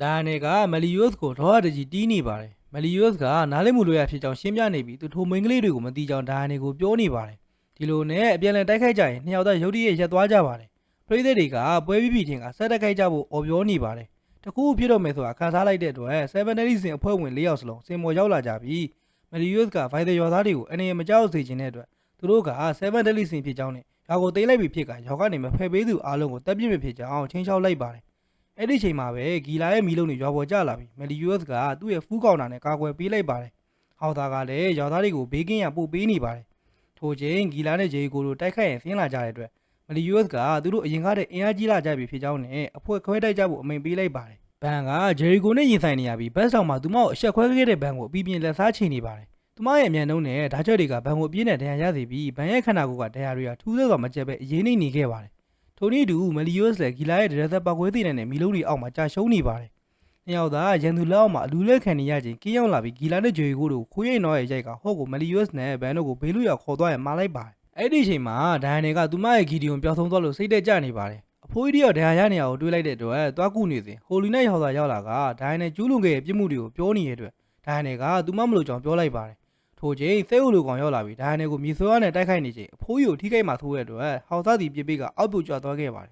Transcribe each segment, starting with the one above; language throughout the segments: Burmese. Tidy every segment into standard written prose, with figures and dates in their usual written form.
ဒါနဲ့ကမလီယိုစ်ကိုဒေါ်ရတကြီးတီးနေပါတယ်မလီယိုစ်ကနားလေးမှုလို့ရဖြစ်ကြောင်းရှင်းပြနေပြီးသူထိုမိန်းကလေးတွေကိုမသိကြောင်းဒါနဲ့ကိုပြောနေပါတယ်ဒီလိုနဲ့အပြန်လည်တိုက်ခိုက်ကြရင်နှစ်ယောက်သားရုတ်တရက်ရက်သွားကြပါတယ်ပရိသတ်တွေကပွဲပြီးပြီးချင်းကဆက်တက်ခိုက်ကြဖို့အော်ပြောနေပါတယ်တကူဖြစ်တော့မယ်ဆိုတာခန်းစားလိုက်တဲ့အတွက်7 daily စင်အဖွဲ့ဝင်၄ယောက်စလုံးစင်မော်ရောက်လာကြပြီးမလီယိုစ်ကဗိုင်တယ်ရွာသားတွေကိုအနေနဲ့မကြောက်စေချင်တဲ့အတွက်သူတို့က7 daily စင်ဖြစ်ကြောင်းနဲ့ရွာကိုတိတ်လိုက်ပြီးဖြစ်ကရောက်ကနေမဖယ်ပေးသူအားလုံးကိုတပ်ပြစ်မဖြစ်ကြောင်းချင်းချောက်လိုက်ပါတယ်အဲ့ဒီချိန်မှာပဲဂီလာရဲ့မီလုံးတွေရွာပေါ်ကျလာပြီးမလီယိုစ်ကသူ့ရဲ့ဖူးကောင်တာနဲ့ကာကွယ်ပေးလိုက်ပါတယ်ဟောက်သားကလည်းရွာသားတွေကိုဘေးကင်းရပို့ပေးနေပါတယ်ထို့ချိန်ဂီလာနဲ့ဂျေကိုတို့တိုက်ခိုက်ရင်ဆင်းလာကြတဲ့အတွက်မလီယိုစ်ကသူတို့အရင်ကတည်းကအင်အားကြီးလာကြပြီဖြစ်ကြောင်းနဲ့အဖွဲခွဲတိုက်ကြဖို့အမိန့်ပေးလိုက်ပါတယ်ဘန်ကဂျေကိုနဲ့ရင်ဆိုင်နေရပြီးဘတ်ဆောင်မှာသူမကိုအဆက်ခွဲခဲ့တဲ့ဘန်ကိုအပြင်းပြင်းလက်စားချိန်နေပါတယ်သူမရဲ့အမြန်နှုံးနဲ့ဓာတ်ချက်တွေကဘန်ကိုအပြင်းနဲ့ဒဏ်ရာရစေပြီးဘန်ရဲ့ခန္ဓာကိုယ်ကဒဏ်ရာတွေကထူးဆန်းစွာမကျက်ပဲအရေးနေခဲ့ပါတယ်ထိုနည်းတူမလီယိုစ်လည်းဂီလာရဲ့ဒရက်သက်ပောက်ကွဲသိတဲ့နဲ့မီလုံးတွေအောက်မှာကြာရှုံးနေပါတယ်။နှစ်ယောက်သားရန်သူလက်အောက်မှာအလူလက်ခံနေရခြင်းကင်းရောက်လာပြီးဂီလာနဲ့ဂျေကိုတို့ခိုးရိတ်နှောရဲ့ရိုက်ကဟော့ကိုမလီယိုစ်နဲ့ဘန်တို့ကိုဘေးလူရောက်ခေါ်သွားရမှာလိုက်ပါတယ်။အဲ့ဒီအချိန်မှာဒိုင်နယ်ကသူမရဲ့ဂီဒီယွန်ပျောက်ဆုံးသွားလို့စိတ်တက်ကြနေပါတယ်။အဖိုးကြီးတယောက်ဒဏ်ရာရနေရကိုတွေးလိုက်တဲ့အတွက်သွားကူနေစဉ်ဟိုလီနဲ့ရောက်လာကဒိုင်နယ်ကျူးလွန်ခဲ့တဲ့ပြစ်မှုတွေကိုပြောနေတဲ့အတွက်ဒိုင်နယ်ကသူမမလို့ကြောင်ပြောလိုက်ပါတယ်။ထို့ချိန်သဲဥလူကောင်ရောက်လာပြီးဒိုင်နယ်ကိုမြေဆွဲရနဲ့တိုက်ခိုက်နေချိန်အဖိုးကြီးကိုထိခိုက်မှဆိုးတဲ့အတွက်ဟောက်သားစီပြစ်ပေးကအောက်ပြိုကျသွားခဲ့ပါတယ်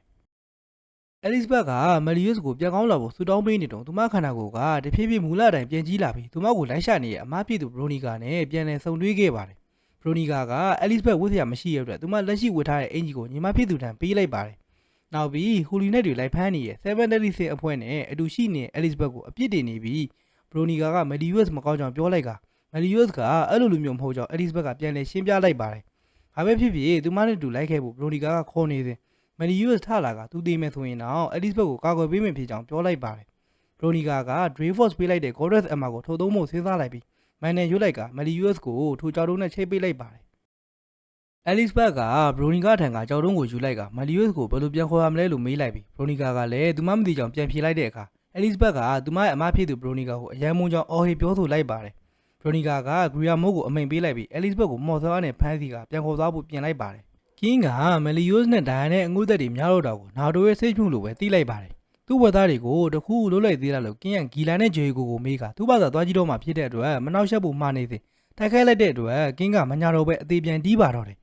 အဲလစ်ဘတ်ကမလီယိုစ်ကိုပြန်ကောင်းလာဖို့ဆူတောင်းပေးနေတော့သူမခန္ဓာကိုယ်ကတဖြည်းဖြည်းမူလအတိုင်းပြန်ကြီးလာပြီးသူမကိုလိုက်ရှာနေတဲ့အမားဖြစ်သူဘရိုနီကာနဲ့ပြန်လည်ဆုံတွေ့ခဲ့ပါတယ်ဘရိုနီကာကအဲလစ်ဘတ်ဝတ်စရာမရှိရတဲ့သူမလက်ရှိဝတ်ထားတဲ့အင်ဂျီကိုညီမဖြစ်သူထံပေးလိုက်ပါတယ်နောက်ပြီးဟူလီနဲ့တွေလိုက်ဖမ်းနေတဲ့7 daily စင်အဖွဲ့နဲ့အတူရှိနေအဲလစ်ဘတ်ကိုအပြစ်တင်နေပြီးဘရိုနီကာကမလီယိုစ်မကောင်းကြောင်ပြောလိုက်ကမလီယိုစ်ကအဲ့လိုလူမျိုးမဟုတ်ကြောင်အဲလစ်ဘတ်ကပြန်လည်ရှင်းပြလိုက်ပါတယ်ဘာပဲဖြစ်ဖြစ်သူမနဲ့တူလိုက်ခဲ့ဖို့ဘရိုနီကာကခေါ်နေစဉ်မလီယိုစ်ထလာကသူတည်မယ်ဆိုရင်တော့အဲလစ်ဘတ်ကိုကာကွယ်ပေးမယ်ဖြစ်ကြောင်းပြောလိုက်ပါတယ်ဘရိုနီကာက Dreyfus ပေးလိုက်တဲ့ Goddess Emma ကိုထိုးသုံးဖို့စဉ်းစားလိုက်ပြီးမန်နယ်ရွတ်လိုက်ကမလီယိုစ်ကိုထိုကြောက်တုံးနဲ့ချိတ်ပေးလိုက်ပါတယ်အဲလစ်ဘတ်ကဘရိုနီကာထံကကြောက်တုံးကိုယူလိုက်ကမလီယိုစ်ကိုဘယ်လိုပြန်ခေါ်ရမလဲလို့မေးလိုက်ပြီးဘရိုနီကာကလည်းသူမမသိကြောင်ပြန်ဖြေလိုက်တဲ့အခါအဲလစ်ဘတ်ကသူမရဲ့အမဖြစ်သူဘရိုနီကာကိုအယံမုံကြောင်အော်ဟစ်ပြောဆိုလိုက်ပါတယ်ဘရိုနီကာကဂရီယာမိုးကိုအမိန်ပေးလိုက်ပြီးအဲလစ်ဘတ်ကိုမော်ဆောနဲ့ဖမ်းဆီးကပြန်ခေါ်သွားဖို့ပြင်လိုက်ပါတယ်ကင်းကမလီယိုစ်နဲ့ဒိုင်ယာနဲ့အငုသက်တွေများတော့တာကိုနာတိုရဲ့စိတ်ဖြူလို့ပဲသိလိုက်ပါတယ်သူ့ဘဝသားတွေကိုတခုလွတ်လိုက်သေးတယ်လို့ကင်းရန်ဂီလာနဲ့ဂျေကိုမေးကသူ့ဘာသာသွားကြည့်တော့မှဖြစ်တဲ့အတွက်မနှောက်ယှက်ဖို့မှားနေသည်တိုက်ခိုက်လိုက်တဲ့အတွက်ကင်းကမညာတော့ပဲအသေးပြန်တီးပါတော့တယ်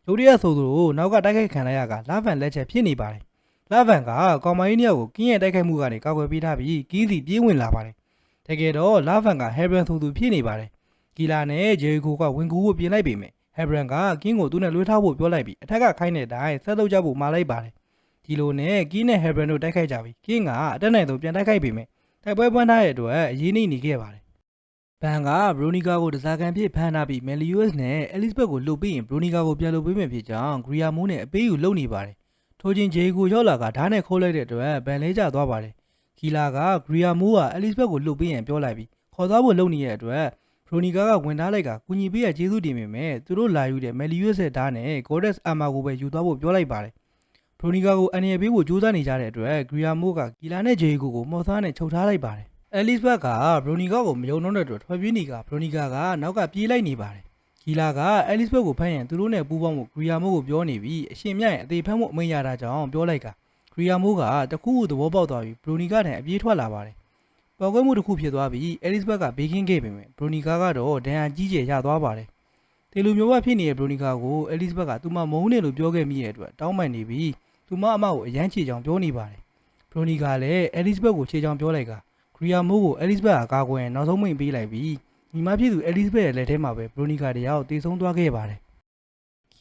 ဒုတိယဆိုသူတို့နောက်ကတိုက်ခိုက်ခံလိုက်ရကလာဗန်လက်ချက်ဖြစ်နေပါတယ်လာဗန်ကကောင်မကြီးနှစ်ယောက်ကိုကင်းရဲ့တိုက်ခိုက်မှုကနေကာကွယ်ပေးထားပြီးကင်းစီပြေးဝင်လာပါတယ်တကယ်တော့လာဗန်ကဟဲဘရန်ဆိုသူဖြစ်နေပါတယ်ဂီလာနဲ့ဂျေကိုကဝင်ကူဖို့ပြင်လိုက်ပေမဲ့ဟဲဘရန်ကကင်းကိုသူနဲ့လွှဲထားဖို့ပြောလိုက်ပြီးအထက်ကခိုင်းတဲ့အတိုင်းဆက်လုပ်ကြဖို့မှာလိုက်ပါတယ်ဒီလိုနဲ့ကင်းနဲ့ဟဲဘရန်တို့တိုက်ခိုက်ကြပြီးကင်းကအတက်နိုင်ဆုံးပြန်တိုက်ခိုက်ပေမဲ့တိုက်ပွဲပွန်းထားတဲ့အတွက်အရေးနေခဲ့ပါတယ်ဘန်ကဘရိုနီကာကိုတစားကန်ဖြစ်ဖမ်းထားပြီးမယ်လီယိုစ်နဲ့အဲလစ်ဘတ်ကိုလှုပ်ပြီးရင်ဘရိုနီကာကိုပြန်လှုပ်ပေးမယ်ဖြစ်ကြောင်းဂရီယာမိုးနဲ့အပေးယူလုပ်နေပါတယ်ထို့ချင်းဂျေကိုရောက်လာကဓာတ်နဲ့ခိုးလိုက်တဲ့အတွက်ဘန်လဲကျသွားပါတယ်ဂီလာကဂရီယာမိုးကအဲလစ်ဘတ်ကိုလှုပ်ပေးရင်ပြောလိုက်ပြီးခေါ်သွားဖို့လုပ်နေတဲ့အတွက်ဘရိုနီကာကဝင်ထားလိုက်ကကူညီပေးရကျေးဇူးတင်ပေမဲ့သူတို့လာယူတဲ့မယ်လီယိုစ်ရဲ့ဓာတ်နဲ့ Goddess Emma ကိုပဲယူသွားဖို့ပြောလိုက်ပါတယ်ဘရိုနီကာကိုအန်ရပေးဖို့ကြိုးစားနေကြတဲ့အတွက်ဂရီယာမိုးကဂီလာနဲ့ဂျေကိုမော်ဆာနဲ့ချုပ်ထားလိုက်ပါတယ်အဲလစ်ဘတ်ကဘရိုနီကာကိုမယုံတော့တဲ့အတွက်ထွက်ပြေးနေကဘရိုနီကာကနောက်ကပြေးလိုက်နေပါတယ်ဂီလာကအဲလစ်ဘတ်ကိုဖမ်းရင်သူတို့နဲ့ပူးပေါင်းဖို့ဂရီယာမိုးကိုပြောနေပြီးအရှင်မြတ်ရဲ့အသေးဖမ်းမှုအမိန့်ရတာကြောင့်ပြောလိုက်ကဂရီယာမိုးကတခုခုသဘောပေါက်သွားပြီးဘရိုနီကာထံအပြေးထွက်လာပါတယ်ပေါက်ကွဲမှုတစ်ခုဖြစ်သွားပြီးအဲလစ်ဘတ်ကဘေးကင်းခဲ့ပေမဲ့ဘရိုနီကာကတော့ဒဏ်ရာကြီးကျယ်ရသွားပါတယ်တေလူမျိုးဘဖြစ်နေတဲ့ဘရိုနီကာကိုအဲလစ်ဘတ်ကသူမမုန်းတယ်လို့ပြောခဲ့မိတဲ့အတွက်တောင်းပန်နေပြီးသူမအမကိုအယမ်းချေချောင်ပြောနေပါတယ်ဘရိုနီကာလည်းအဲလစ်ဘတ်ကိုချေချောင်ပြောလိုက်ကဂရီယာမိုးကိုအဲလစ်ဘတ်ကကာကွယ်နောက်ဆုံးမိန့်ပေးလိုက်ပြီးညီမဖြစ်သူအဲလစ်ဘတ်ရဲ့လက်ထဲမှာပဲဘရိုနီကာတယောက်တေဆုံးသွားခဲ့ပါတယ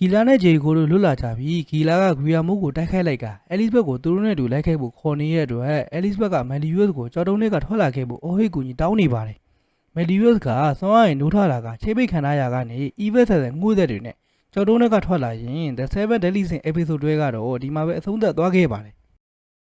်ဂီလာနဲ့ဂျေကိုတို့လွတ်လာကြပြီးဂီလာကဂရီယာမိုးကိုတိုက်ခိုက်လိုက်ကအဲလစ်ဘတ်ကိုသူတို့နဲ့တူလိုက်ခဲ့ဖို့ခေါ်နေတဲ့အတွက်အဲလစ်ဘတ်ကမန်လီယိုစ်ကိုကြောက်တုံးတွေကထွက်လာခဲ့ဖို့အော်ဟစ်ကူညီတောင်းနေပါတယ်မန်လီယိုစ်ကစောင်းရရင်နိုးထလာကချိတ်ပိတ်ခံရကနေ evil ဆက်ဆက်ငှိုးသက်တွေနဲ့ကြောက်တုံးတွေကထွက်လာရင် The 7 Daily Sin episode တွေကတော့ဒီမှာပဲအဆုံးသတ်သွားခဲ့ပါတယ်